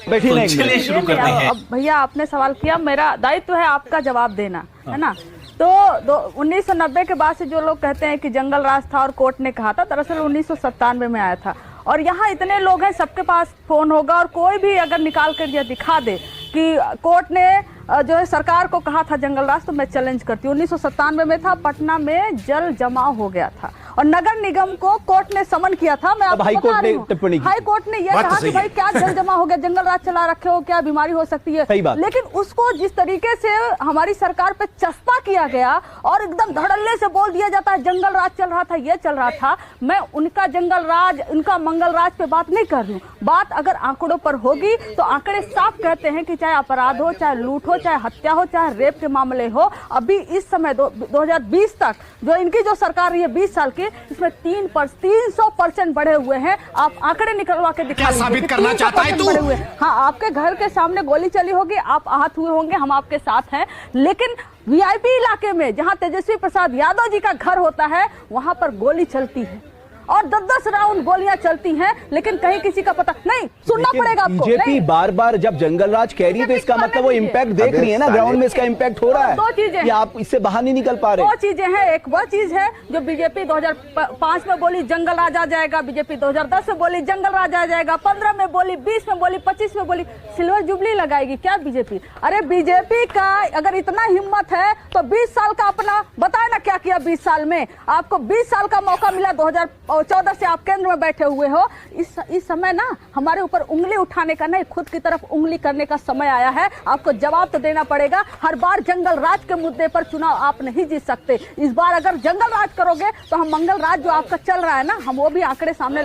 चलिए शुरू करते हैं। अब भैया आपने सवाल किया, मेरा दायित्व है आपका जवाब देना, है ना। तो 1990 के बाद से जो लोग कहते हैं कि जंगल राज था और कोर्ट ने कहा था, दरअसल 1997 में आया था। और यहाँ इतने लोग हैं, सबके पास फोन होगा और कोई भी अगर निकाल कर यह दिखा दे कि कोर्ट ने जो है सरकार को कहा था जंगल राज, तो मैं चैलेंज करती हूँ। 1997 में था, पटना में जल जमाव हो गया था और नगर निगम को कोर्ट ने समन किया था। मैं आपको बता रही हूँ, हाई कोर्ट ने यह कहा कि भाई क्या जल जमा हो गया, जंगल राज चला रखे हो, क्या बीमारी हो सकती है। लेकिन उसको जिस तरीके से हमारी सरकार पे चस्पा किया गया और एकदम धड़ल्ले से बोल दिया जाता है जंगल राज चल रहा था, ये चल रहा था। मैं उनका जंगल राज, उनका मंगल राज पे बात नहीं कर रही हूँ। बात अगर आंकड़ों पर होगी तो आंकड़े साफ कहते हैं कि चाहे अपराध हो, चाहे लूट हो, चाहे हत्या हो, चाहे रेप के मामले हो, अभी इस समय 2020 तक जो इनकी जो सरकार रही है 20 साल की, इसमें 300% बढ़े हुए हैं। आप आंकड़े निकलवा के दिखा लीजिए। साबित करना चाहता है तू? हाँ, आपके घर के सामने गोली चली होगी, आप आहत हुए होंगे, हम आपके साथ हैं। लेकिन वीआईपी इलाके में जहां तेजस्वी प्रसाद यादव जी का घर होता है, वहां पर गोली चलती है और 10-10 राउंड गोलियां चलती हैं, लेकिन कहीं किसी का पता नहीं। सुनना पड़ेगा आपको। बीजेपी बार बार जब जंगल राज कह रही है तो इसका मतलब वो इम्पैक्ट देख रही है ना, ग्राउंड में इसका इम्पैक्ट हो रहा है। दो चीजें, आप इससे बाहर नहीं निकल पा रहे। दो चीजें हैं। एक वह चीज है जो बीजेपी 2005 में बोली जंगल राज आ जाएगा, बीजेपी 2010 में बोली जंगल राज आ जाएगा, 15 में बोली, 20 में बोली, 25 में बोली। सिल्वर जुबली लगाएगी क्या बीजेपी? अरे बीजेपी का अगर इतना हिम्मत है तो 20 साल का अपना बताए ना क्या किया 20 साल में। आपको 20 साल का मौका मिला, 2014 से आप केंद्र में बैठे हुए हो। इस समय ना हमारे ऊपर उंगली उठाने का नहीं, खुद की तरफ उंगली करने का समय आया है। आपको जवाब तो देना पड़ेगा। हर बार जंगल राज के मुद्दे पर चुनाव आप नहीं जीत सकते। इस बार अगर जंगल राज करोगे तो हम मंगल राज जो आपका चल रहा है ना, हम वो भी आंकड़े सामने